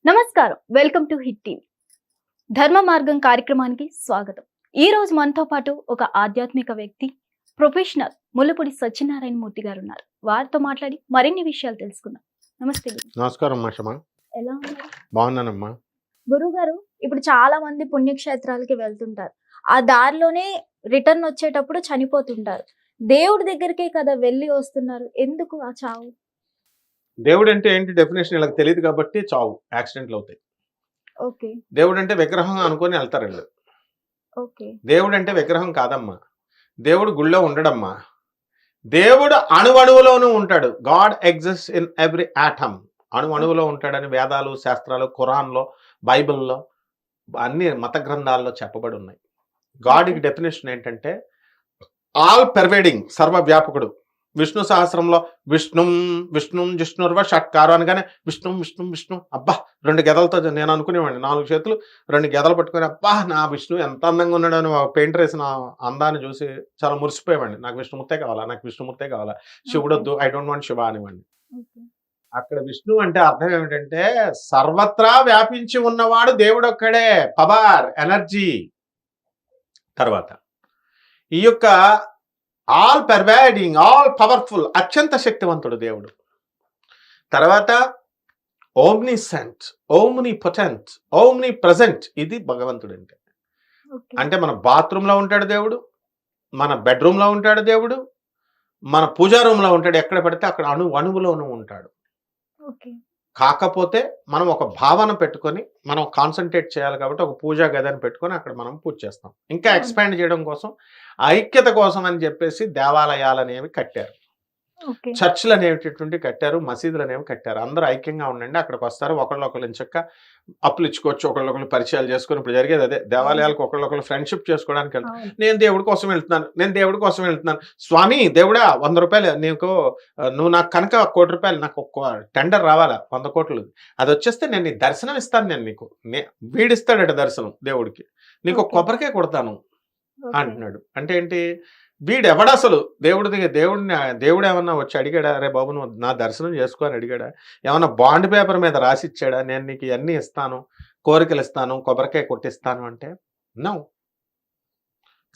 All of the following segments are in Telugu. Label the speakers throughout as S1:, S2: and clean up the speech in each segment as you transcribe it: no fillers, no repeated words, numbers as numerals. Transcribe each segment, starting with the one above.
S1: నమస్కారం. Welcome to hit TV. ధర్మ మార్గం కార్యక్రమానికి స్వాగతం. ఈ రోజు మనతో పాటు ఒక ఆధ్యాత్మిక వ్యక్తి, ప్రొఫెషనల్ ముల్లపూడి సత్యనారాయణ మూర్తి గారు ఉన్నారు. వారితో మాట్లాడి మరిన్ని విషయాలు తెలుసుకుందాం. నమస్తే గురు.
S2: నమస్కారం మాషమా.
S1: ఎలా ఉన్నారు?
S2: బాగున్నానమ్మా.
S1: గురువు గారు, ఇప్పుడు చాలా మంది పుణ్యక్షేత్రాలకి వెళ్తుంటారు. ఆ దారిలోనే రిటర్న్ వచ్చేటప్పుడు చనిపోతుంటారు. దేవుడి దగ్గరికే కదా వెళ్ళి వస్తున్నారు. ఎందుకు ఆ చావు?
S2: దేవుడు అంటే ఏంటి డెఫినేషన్ ఇలా తెలియదు కాబట్టి చావు యాక్సిడెంట్లు అవుతాయి.
S1: ఓకే.
S2: దేవుడు అంటే విగ్రహం అనుకొని వెళ్తారు వీళ్ళు.
S1: ఓకే.
S2: దేవుడు అంటే విగ్రహం కాదమ్మా. దేవుడు గుళ్ళో ఉండడమ్మా. దేవుడు అణువణువులోనూ ఉంటాడు. God exist in every atom. అణువణువులో ఉంటాడని వేదాలు, శాస్త్రాలు, ఖురాన్లో, బైబిల్లో, అన్ని మత గ్రంథాల్లో చెప్పబడి ఉన్నాయి. గాడ్కి డెఫినేషన్ ఏంటంటే ఆల్ పెర్వేడింగ్, సర్వవ్యాపకుడు. విష్ణు సహస్రంలో విష్ణు విష్ణు జిష్ణుర్వ షట్కారు అనగానే విష్ణు విష్ణు విష్ణు అబ్బా 2 గెదలతో నేను అనుకునేవాడిని. 4 చేతులు 2 గెదలు పట్టుకొని అబ్బా నా విష్ణు ఎంత అందంగా ఉన్నాడు అని పెయింటర్ వేసిన అందాన్ని చూసి చాలా మురిసిపోయేవాడిని. నాకు విష్ణుమూర్తే కావాలా, నాకు విష్ణుమూర్తే కావాలా, శివుడొద్దు, ఐ డోంట్ వాంట్ శివ అనేవాడిని. అక్కడ విష్ణు అంటే అర్థం ఏమిటంటే సర్వత్రా వ్యాపించి ఉన్నవాడు దేవుడు ఒక్కడే. Power, energy. తర్వాత ఈ యొక్క ఆల్ పర్వాడింగ్, ఆల్ పవర్ఫుల్, అత్యంత శక్తివంతుడు దేవుడు. తర్వాత ఓమ్నిసెంట్, ఓమ్ని పొటెంట్, ఓమ్ని ప్రజెంట్. ఇది భగవంతుడు అంటే. అంటే మన బాత్రూంలో ఉంటాడు దేవుడు, మన బెడ్రూమ్లో ఉంటాడు దేవుడు, మన పూజా రూమ్లో ఉంటాడు. ఎక్కడ పడితే అక్కడ అణువులోనూ ఉంటాడు. కాకపోతే మనం ఒక భావన పెట్టుకొని మనం కాన్సన్ట్రేట్ చేయాలి కాబట్టి ఒక పూజా గదిని పెట్టుకొని అక్కడ మనం పూజ చేస్తాం. ఇంకా ఎక్స్పాండ్ చేయడం కోసం, ఐక్యత కోసం అని చెప్పేసి దేవాలయాలు అనేవి కట్టారు, చర్చిలు అనేటటువంటి కట్టారు, మసీదులు అనేవి కట్టారు. అందరూ ఐక్యంగా ఉండండి, అక్కడికి వస్తారు, ఒకళ్ళొకళ్ళు చక్క అప్పులు ఇచ్చుకోవచ్చు, ఒకళ్ళొకళ్ళు పరిచయాలు చేసుకుని. ఇప్పుడు జరిగేది అదే. దేవాలయాలకు ఒకళ్ళొకళ్ళు ఫ్రెండ్షిప్ చేసుకోవడానికి వెళ్తాను. నేను దేవుడి కోసం వెళ్తున్నాను, నేను దేవుడి కోసం వెళ్తున్నాను. స్వామి దేవుడా 100 రూపాయలు నీకు, నువ్వు నాకు కనుక 1 కోటి రూపాయలు, నాకు ఒక టెండర్ రావాలా 100 కోట్లు, అది వచ్చేస్తే నేను నీ దర్శనం ఇస్తాను, నేను నీకు వీడిస్తాడట దర్శనం దేవుడికి, నీకు కొబ్బరికే కొడతాను అంటున్నాడు. అంటే ఏంటి? వీడు ఎవడసలు దేవుడు ఏమన్నా వచ్చి అడిగాడా, రే బాబు నువ్వు నా దర్శనం చేసుకో అని అడిగాడా? ఏమన్నా బాండ్ పేపర్ మీద రాసిచ్చాడా, నేను నీకు ఇవన్నీ ఇస్తాను, కోరికలు ఇస్తాను, కొబ్బరికాయ కొట్టిస్తాను అంటే? నో.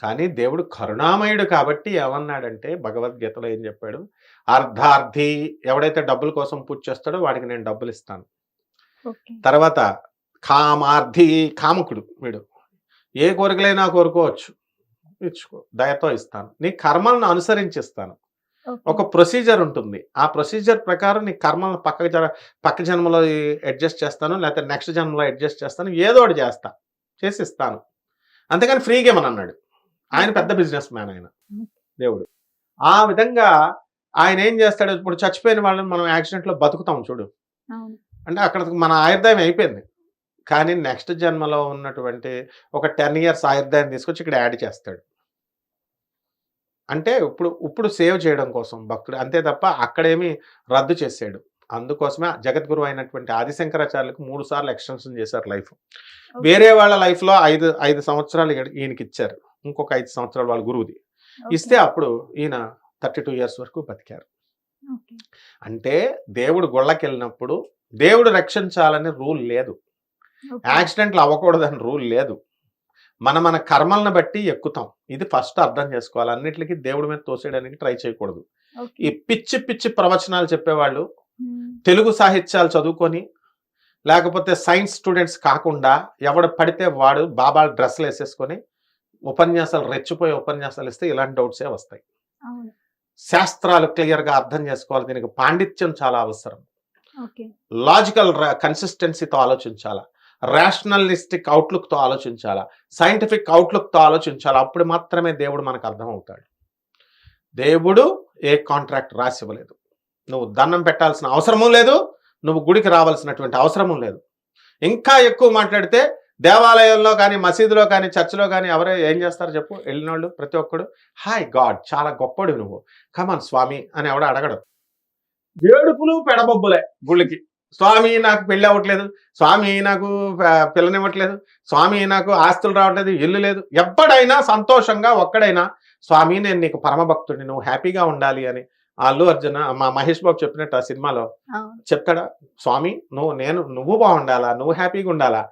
S2: కానీ దేవుడు కరుణామయుడు కాబట్టి ఏమన్నాడంటే భగవద్గీతలో ఏం చెప్పాడు? అర్ధార్థి, ఎవడైతే డబ్బుల కోసం పూజ చేస్తాడో వాడికి నేను డబ్బులు ఇస్తాను. తర్వాత కామార్థి, కాముకుడు వీడు, ఏ కోరికలైనా కోరుకోవచ్చు, ఇచ్చుకో, దయతో ఇస్తాను, నీ కర్మలను అనుసరించిస్తాను. ఒక ప్రొసీజర్ ఉంటుంది, ఆ ప్రొసీజర్ ప్రకారం నీ కర్మలను పక్క జన్మలో అడ్జస్ట్ చేస్తాను, లేకపోతే నెక్స్ట్ జన్మలో అడ్జస్ట్ చేస్తాను, ఏదో ఒకటి చేసి ఇస్తాను. అంతేగాని ఫ్రీగా ఏమని అన్నాడు. ఆయన పెద్ద బిజినెస్ మ్యాన్ ఆయన దేవుడు. ఆ విధంగా ఆయన ఏం చేస్తాడు? ఇప్పుడు చచ్చిపోయిన వాళ్ళని మనం యాక్సిడెంట్లో బతుకుతాం చూడు, అంటే అక్కడ మన ఆయుర్దాయం అయిపోయింది. కానీ నెక్స్ట్ జన్మలో ఉన్నటువంటి ఒక 10 years ఆయుర్దాయం తీసుకొచ్చి ఇక్కడ యాడ్ చేస్తాడు. అంటే ఇప్పుడు సేవ్ చేయడం కోసం భక్తుడు, అంతే తప్ప అక్కడేమి రద్దు చేసాడు. అందుకోసమే జగద్గురు అయినటువంటి ఆదిశంకరాచార్యులకు 3 సార్లు ఎక్స్టెన్షన్ చేశారు లైఫ్. వేరే వాళ్ళ లైఫ్లో 5 సంవత్సరాలు ఈయనకి ఇచ్చారు, ఇంకొక 5 సంవత్సరాలు వాళ్ళ గురువుది ఇస్తే అప్పుడు ఈయన 32 years వరకు బతికారు. అంటే దేవుడు గుళ్ళకి వెళ్ళినప్పుడు దేవుడు రక్షించాలని రూల్ లేదు, యాక్సిడెంట్లు అవ్వకూడదని రూల్ లేదు. మన కర్మలను బట్టి ఎక్కుతాం. ఇది ఫస్ట్ అర్థం చేసుకోవాలి. అన్నిటికీ దేవుడి మీద తోసేయడానికి ట్రై చేయకూడదు. ఈ పిచ్చి ప్రవచనాలు చెప్పేవాళ్ళు తెలుగు సాహిత్యాలు చదువుకొని, లేకపోతే సైన్స్ స్టూడెంట్స్ కాకుండా ఎవడు పడితే వాడు బాబా డ్రెస్సులు వేసేసుకొని ఉపన్యాసాలు, రెచ్చిపోయే ఉపన్యాసాలు ఇస్తే ఇలాంటి డౌట్సే వస్తాయి. శాస్త్రాలు క్లియర్గా అర్థం చేసుకోవాలి. దీనికి పాండిత్యం చాలా అవసరం. లాజికల్ కన్సిస్టెన్సీతో ఆలోచించాలా, రేషనలిస్టిక్ అవుట్లుక్తో ఆలోచించాలా, సైంటిఫిక్ అవుట్లుక్తో ఆలోచించాలా. అప్పుడు మాత్రమే దేవుడు మనకు అర్థం అవుతాడు. దేవుడు ఏ కాంట్రాక్ట్ రాసి ఇవ్వలేదు. నువ్వు దండం పెట్టాల్సిన అవసరమూ లేదు, నువ్వు గుడికి రావాల్సినటువంటి అవసరమూ లేదు. ఇంకా ఎక్కువ మాట్లాడితే దేవాలయంలో కానీ, మసీదులో కానీ, చర్చిలో కానీ ఎవరో ఏం చేస్తారు చెప్పు? వెళ్ళిన వాళ్ళు ప్రతి ఒక్కడు హాయ్ గాడ్, చాలా గొప్పడు నువ్వు, కమాన్ స్వామి అని ఎవడో అడగడు. ఏడుపులు పెడబొబ్బులే గుళ్ళకి. స్వామి నాకు పెళ్ళి అవ్వట్లేదు, స్వామి నాకు పిల్లనివ్వట్లేదు, స్వామి నాకు ఆస్తులు రావట్లేదు, ఇల్లు లేదు. ఎప్పుడైనా సంతోషంగా ఒక్కడైనా స్వామి నేను నీకు పరమభక్తుడిని, నువ్వు హ్యాపీగా ఉండాలి అని అల్లు అర్జున్ మా మహేష్ బాబు చెప్పినట్టు ఆ సినిమాలో
S1: అవును.
S2: చెప్తాడా, స్వామి నువ్వు బాగుండాలా, నువ్వు హ్యాపీగా ఉండాలా,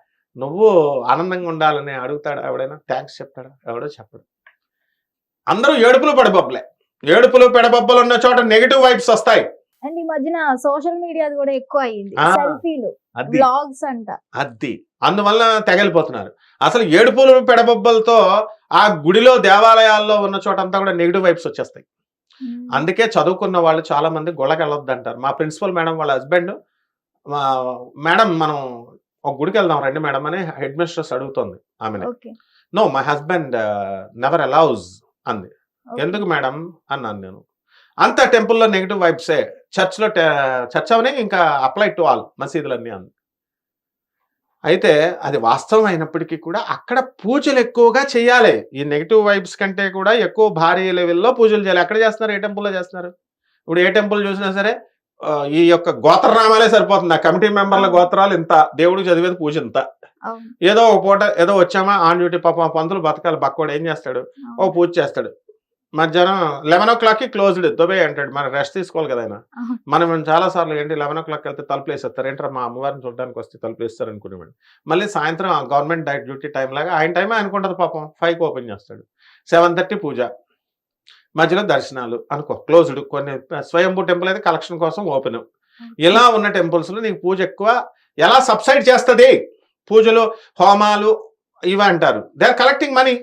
S2: నువ్వు ఆనందంగా ఉండాలని అడుగుతాడా ఎవడైనా? థ్యాంక్స్ చెప్తాడా? ఎవడో చెప్పడు. అందరూ ఏడుపులు పడబొబ్బలే. ఏడుపులు పెడబొబ్బలు ఉన్న చోట నెగిటివ్ వైబ్స్ వస్తాయి.
S1: అండ్ ఈ మధ్యన సోషల్ మీడియా కూడా ఎక్కువ అయ్యింది.
S2: ఆ,
S1: సెల్ఫీలు,
S2: అది
S1: వ్లాగ్స్ అంట.
S2: అది అందువల్ల తెగలిపోతున్నారు. అసలు ఏడుపులు పెడబొబ్బలతో ఆ గుడిలో దేవాలయాల్లో ఉన్న చోట అంతా కూడా నెగిటివ్ వైబ్స్ వచ్చేస్తాయి. అందుకే చదువుకున్న వాళ్ళు చాలా మంది గుళ్ళకి వెళ్ళొద్దు అంటారు. మా ప్రిన్సిపల్ మేడం వాళ్ళ హస్బెండ్, మేడం మనం ఒక గుడికి వెళ్దాం రండి మేడం అని హెడ్ మిస్ట్రెస్ అడుగుతుంది ఆమెని.
S1: Okay.
S2: No my husband never allows అంది.
S1: ఓకే.
S2: ఎందుకు మేడం అన్నాను నేను. అంత టెంపుల్లో నెగిటివ్ వైబ్సే, చర్చ్లో చర్చ్ అవనే ఇంకా అప్లై టు ఆల్ మసీదులన్నీ అంది. అయితే అది వాస్తవం అయినప్పటికీ కూడా అక్కడ పూజలు ఎక్కువగా చేయాలి. ఈ నెగిటివ్ వైబ్స్ కంటే కూడా ఎక్కువ భారీ లెవెల్లో పూజలు చేయాలి. ఎక్కడ చేస్తున్నారు? ఏ టెంపుల్లో చేస్తున్నారు? ఇప్పుడు ఏ టెంపుల్ చూసినా సరే ఈ యొక్క గోత్రనామాలే సరిపోతుంది. ఆ కమిటీ మెంబర్ల గోత్రాలు ఇంత, దేవుడికి చదివేది పూజ ఇంత.
S1: అవును.
S2: ఏదో ఒక పూట ఏదో వచ్చామా ఆన్ డ్యూటీ, పాపం పంతులు బతకాలి, బక్కోడు ఏం చేస్తాడు? ఓ పూజ చేస్తాడు. మధ్యాహ్నం 11 o'clockకి క్లోజ్డ్ దుబే అంటాడు. మనం రెస్ట్ తీసుకోవాలి కదా ఆయన.
S1: అవును.
S2: మనం చాలా సార్లు ఏంటి 11 o'clock వెళ్తే తలుపులు వేసేస్తారు. ఏంటారు మా అమ్మవారిని చూడడానికి వస్తే తలుపులు వేస్తారు అనుకునేవాడు. మళ్ళీ సాయంత్రం గవర్నమెంట్ డ్యూటీ టైం లాగా ఆయన టైం అనుకుంటుంది పాపం. 5కి ఓపెన్ చేస్తాడు. 7:30 పూజ, మధ్యలో దర్శనాలు అనుకో క్లోజ్డ్. కొన్ని స్వయంభూ టెంపుల్ అయితే కలెక్షన్ కోసం ఓపెన్. ఇలా ఉన్న టెంపుల్స్లో నీకు పూజ ఎక్కువ ఎలా సబ్సైడ్ చేస్తుంది? పూజలు, హోమాలు ఇవి అంటారు. They are collecting money.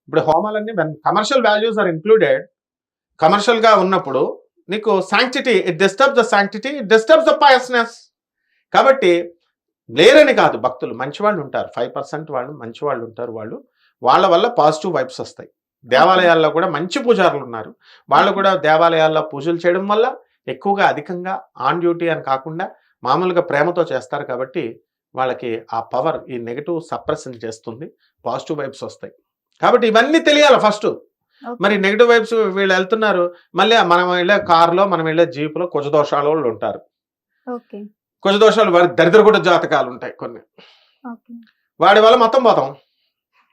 S2: ఇప్పుడు హోమాలన్నీ కమర్షియల్ వాల్యూస్ ఆర్ ఇంక్లూడెడ్. కమర్షియల్గా ఉన్నప్పుడు నీకు sanctity, it disturbs the sanctity, it disturbs the piousness. కాబట్టి లేరని కాదు, భక్తులు మంచివాళ్ళు ఉంటారు. 5% వాళ్ళు మంచివాళ్ళు ఉంటారు. వాళ్ళ వల్ల పాజిటివ్ వైబ్స్ వస్తాయి. దేవాలయాల్లో కూడా మంచి పూజారులు ఉన్నారు. వాళ్ళు కూడా దేవాలయాల్లో పూజలు చేయడం వల్ల ఎక్కువగా అధికంగా ఆన్ డ్యూటీ అని కాకుండా మామూలుగా ప్రేమతో చేస్తారు. కాబట్టి వాళ్ళకి ఆ పవర్ ఈ నెగిటివ్ సప్రెషన్ చేస్తుంది, పాజిటివ్ వైబ్స్ వస్తాయి. కాబట్టి ఇవన్నీ తెలియాలి ఫస్ట్. మరి నెగిటివ్ వైబ్స్ వీళ్ళు వెళ్తున్నారు, మళ్ళీ మనం వెళ్ళే కారులో, మనం వెళ్ళే జీపులో కుజదోషాల వాళ్ళు ఉంటారు. కుజదోషాలు వాడి దరిద్ర కూడా జాతకాలు ఉంటాయి కొన్ని. వాడి వల్ల మొత్తం పోతాం.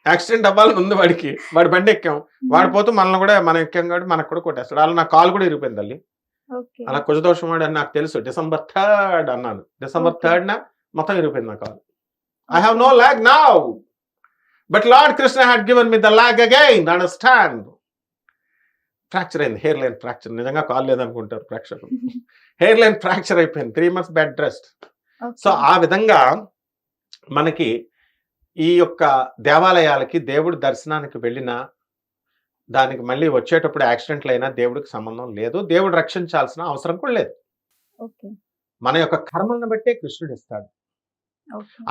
S2: యాక్సిడెంట్ అవ్వాలని ఉంది వాడికి, వాడి బండి ఎక్కాం, వాడి పోతూ మనల్ని కూడా మనం ఎక్కాం కాబట్టి మనకు కూడా కొట్టేస్తాడు. అలా నా కాలు కూడా ఇరిగిపోయింది తల్లి. అలా కుజదోషం వాడు అని నాకు తెలుసు. December 3rd అన్నాను. December 3rd మొత్తం ఇరిగిపోయింది నా కాలు. I have no leg now. But Lord Krishna had given me the leg again. Understand? Fracture అయింది, హెయిర్ లైన్ ఫ్రాక్చర్. నిజంగా కాల్ లేదనుకుంటారు ప్రేక్షకులు. హెయిర్ లైన్ ఫ్రాక్చర్ అయిపోయింది. 3 months బెడ్ రెస్ట్. సో ఆ విధంగా మనకి ఈ యొక్క దేవాలయాలకి దేవుడి దర్శనానికి వెళ్ళినా దానికి మళ్ళీ వచ్చేటప్పుడు యాక్సిడెంట్లు అయినా దేవుడికి సంబంధం లేదు. దేవుడు రక్షించాల్సిన అవసరం కూడా లేదు. మన యొక్క కర్మలను బట్టే కృష్ణుడు ఇస్తాడు.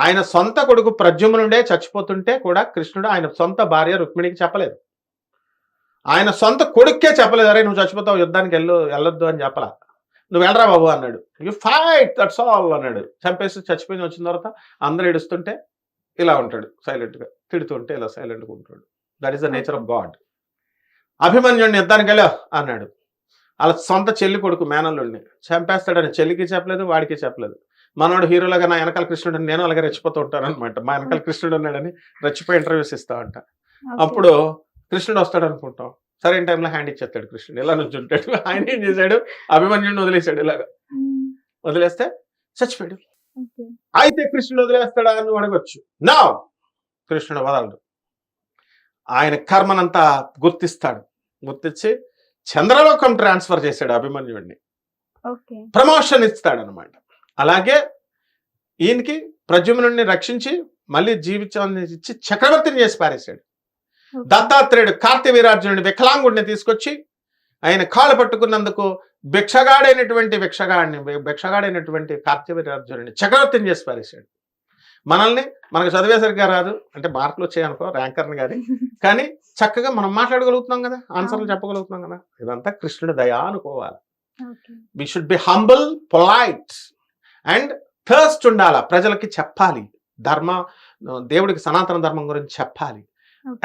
S2: ఆయన సొంత కొడుకు ప్రద్యుమ్నుడే చచ్చిపోతుంటే కూడా కృష్ణుడు ఆయన సొంత భార్య రుక్మిణికి చెప్పలేదు. ఆయన సొంత కొడుక్కే చెప్పలేదు, అరే నువ్వు చచ్చిపోతావు, యుద్ధానికి వెళ్ళొద్దు అని చెప్పలా. నువ్వు వెళ్ళరా బాబు అన్నాడు. యు ఫైట్, దట్స్ ఆల్ అన్నాడు. చంపేసి చచ్చిపోయి వచ్చిన తర్వాత అందరూ ఏడుస్తుంటే ఇలా ఉంటాడు సైలెంట్గా, తిడుతుంటే ఇలా సైలెంట్గా ఉంటాడు. That is the nature of God. అభిమన్యుడిని యుద్ధానికి వెళ్ళా అన్నాడు. అలా సొంత చెల్లి కొడుకు మేనల్లుడిని చంపేస్తాడని చెల్లికి చెప్పలేదు, వాడికి చెప్పలేదు. మనోడు హీరోలాగా నా వెనకాల కృష్ణుడు, నేను అలాగే రెచ్చిపోతూ ఉంటాను అనమాట. మా వెనకాల కృష్ణుడు ఉన్నాడని రెచ్చిపోయి ఇంటర్వ్యూస్ ఇస్తా ఉంటా. అప్పుడు కృష్ణుడు వస్తాడు అనుకుంటాం, సరైన టైంలో హ్యాండ్ ఇచ్చేస్తాడు కృష్ణుడు, ఇలా నుంచి ఉంటాడు. ఆయన ఏం చేశాడు, అభిమన్యుడిని వదిలేశాడు. ఇలాగా వదిలేస్తే చచ్చిపోయాడు. అయితే కృష్ణుడు వదిలేస్తాడా అని అడగొచ్చు. నా కృష్ణుడు వదలడు. ఆయన కర్మనంతా గుర్తిస్తాడు. గుర్తించి చంద్రలోకం ట్రాన్స్ఫర్ చేశాడు అభిమన్యుడిని. ప్రమోషన్ ఇస్తాడు అనమాట. అలాగే ఈయనకి ప్రద్యుమ్నుడిని రక్షించి మళ్ళీ జీవితాన్ని ఇచ్చి చక్రవర్తిని చేసి పారేశాడు. దత్తాత్రేయుడు కార్తవీర్యార్జునుడి వికలాంగుడిని తీసుకొచ్చి ఆయన కాళ్ళు పట్టుకున్నందుకు భిక్షగాడైనటువంటి కార్తవీర్యార్జునుడిని చక్రవర్తిని చేసి పారేశాడు. మనకు చదివే సరిగ్గా రాదు అంటే మార్కులు వచ్చాయనుకో ర్యాంకర్ని కానీ చక్కగా మనం మాట్లాడగలుగుతున్నాం కదా, ఆన్సర్లు చెప్పగలుగుతున్నాం కదా. ఇదంతా కృష్ణుడి దయ అనుకోవాలి. We should be humble, polite and thirst ఉండాలి. ప్రజలకి చెప్పాలి, దేవుడికి సనాతన ధర్మం గురించి చెప్పాలి.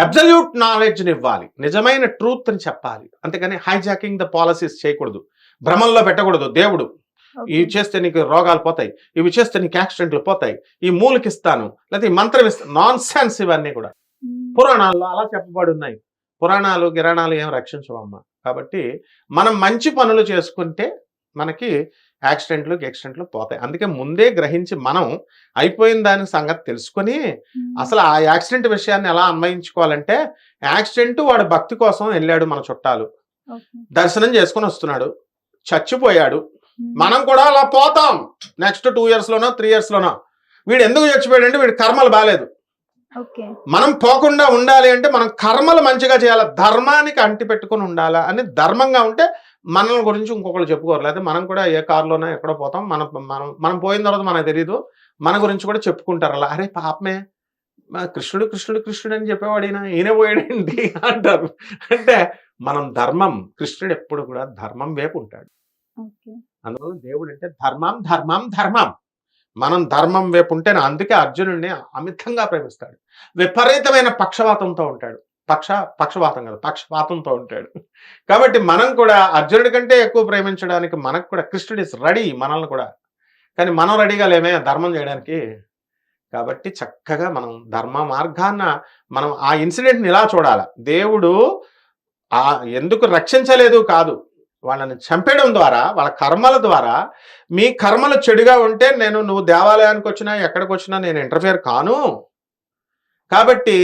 S2: అబ్సల్యూట్ నాలెడ్జ్ని ఇవ్వాలి, నిజమైన ట్రూత్ని చెప్పాలి. అంతేగాని హైజాకింగ్ ద పాలసీస్ చేయకూడదు, భ్రమంలో పెట్టకూడదు. దేవుడు ఇవి చేస్తే నీకు రోగాలు పోతాయి, ఇవి చేస్తే నీకు యాక్సిడెంట్లు పోతాయి, ఈ మూలకి ఇస్తాను లేకపోతే ఈ మంత్రం ఇస్తాను, నాన్ సెన్స్. ఇవన్నీ కూడా పురాణాల్లో అలా చెప్పబడి ఉన్నాయి. పురాణాలు గిరాణాలు ఏం రక్షించవమ్మా. కాబట్టి మనం మంచి పనులు చేసుకుంటే మనకి యాక్సిడెంట్లు పోతాయి. అందుకే ముందే గ్రహించి మనం అయిపోయిన దాని సంగతి తెలుసుకొని అసలు ఆ యాక్సిడెంట్ విషయాన్ని ఎలా అన్వయించుకోవాలంటే, యాక్సిడెంట్ వాడు భక్తి కోసం వెళ్ళాడు మన చుట్టాలు, దర్శనం చేసుకొని వస్తున్నాడు, చచ్చిపోయాడు. మనం కూడా అలా పోతాం నెక్స్ట్ 2 years లోనో 3 years లోనో. వీడు ఎందుకు చచ్చిపోయాడు అంటే వీడి కర్మలు బాలేదు. మనం పోకుండా ఉండాలి అంటే మనం కర్మలు మంచిగా చేయాలి, ధర్మానికి అంటి పెట్టుకుని ఉండాలా అని. ధర్మంగా ఉంటే మనల్ని గురించి ఇంకొకరు చెప్పుకోరు. లేదా మనం కూడా ఏ కారులోనో ఎక్కడో పోతాం, మనం మనం మనం పోయిన తర్వాత మనకు తెలియదు, మన గురించి కూడా చెప్పుకుంటారు అలా. అరే పాపమే కృష్ణుడు కృష్ణుడు కృష్ణుడు అని చెప్పేవాడు ఈయన పోయాడేంటి అంటారు. అంటే మనం ధర్మం, కృష్ణుడు ఎప్పుడు కూడా ధర్మం వైపు ఉంటాడు. అందువల్ల దేవుడు అంటే ధర్మం ధర్మం ధర్మం. మనం ధర్మం వైపు ఉంటే అందుకే అర్జునుడిని అమితంగా ప్రేమిస్తాడు. విపరీతమైన పక్షవాతంతో ఉంటాడు. పక్షవాతం కదా, పక్షపాతంతో ఉంటాడు. కాబట్టి మనం కూడా అర్జునుడి కంటే ఎక్కువ ప్రేమించడానికి మనకు కూడా కృష్ణుడు ఇస్ రెడీ మనల్ని కూడా. కానీ మనం రెడీగా లేమే ధర్మం చేయడానికి. కాబట్టి చక్కగా మనం ధర్మ మార్గాన్న మనం ఆ ఇన్సిడెంట్ని ఇలా చూడాలి. దేవుడు ఎందుకు రక్షించలేదు కాదు, వాళ్ళని చంపేయడం ద్వారా, వాళ్ళ కర్మల ద్వారా. మీ కర్మలు చెడుగా ఉంటే నువ్వు దేవాలయానికి వచ్చినా ఎక్కడికి వచ్చినా నేను ఇంటర్ఫియర్ కాను. కాబట్టి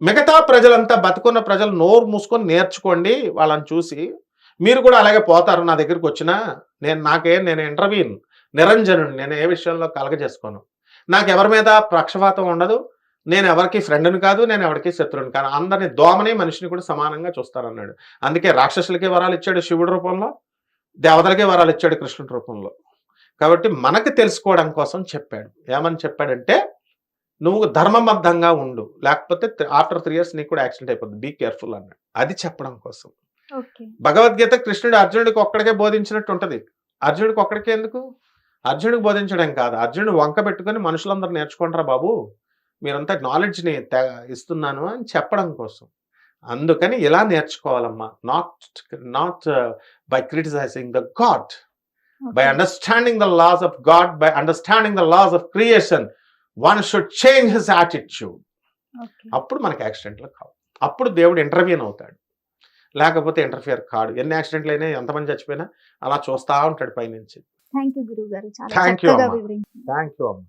S2: మిగతా ప్రజలంతా, బతుకున్న ప్రజలు నోరు మూసుకొని నేర్చుకోండి వాళ్ళని చూసి. మీరు కూడా అలాగే పోతారు నా దగ్గరికి వచ్చినా. నేను ఇంటర్వ్యూన్ నిరంజనుడు, నేను ఏ విషయంలో కలగజేసుకోను. నాకు ఎవరి మీద పక్షపాతం ఉండదు, నేను ఎవరికి ఫ్రెండ్ని కాదు, నేను ఎవరికి శత్రువుని కాదు. అందరిని దోమని మనిషిని కూడా సమానంగా చూస్తారన్నాడు. అందుకే రాక్షసులకి వరాలు ఇచ్చాడు శివుడి రూపంలో, దేవతలకి వరాలు ఇచ్చాడు కృష్ణుడి రూపంలో. కాబట్టి మనకు తెలుసుకోవడం కోసం చెప్పాడు. ఏమని చెప్పాడంటే, నువ్వు ధర్మబద్ధంగా ఉండు, లేకపోతే ఆఫ్టర్ 3 years నీకు కూడా యాక్సిడెంట్ అయిపోతుంది, బీ కేర్ఫుల్ అన్నాడు. అది చెప్పడం కోసం. భగవద్గీత కృష్ణుడు అర్జునుడికి ఒక్కడికే బోధించినట్టు ఉంటది. అర్జునుడికి ఒక్కడికే ఎందుకు? అర్జునుడికి బోధించడం కాదు, అర్జునుడు వంక పెట్టుకొని మనుషులందరూ నేర్చుకుంటారా బాబు, మీరంతా నాలెడ్జ్ని ఇస్తున్నాను అని చెప్పడం కోసం. అందుకని ఇలా నేర్చుకోవాలమ్మా. Not by criticising the God, by understanding the laws of God, by understanding the laws of creation. One should change his attitude. అప్పుడు మనకి యాక్సిడెంట్లు కావు. అప్పుడు దేవుడు ఇంటర్వ్యూన్ అవుతాడు, లేకపోతే ఇంటర్ఫియర్ కాడు. ఎన్ని యాక్సిడెంట్లు అయినా, ఎంతమంది చచ్చిపోయినా అలా చూస్తా ఉంటాడు పైనుంచి.
S1: థ్యాంక్ యూ గురువు గారు, చాలా
S2: థ్యాంక్ యూ
S1: చక్కగా
S2: అమ్మా.
S1: వివరించారు.
S2: థ్యాంక్ యూ అమ్మా.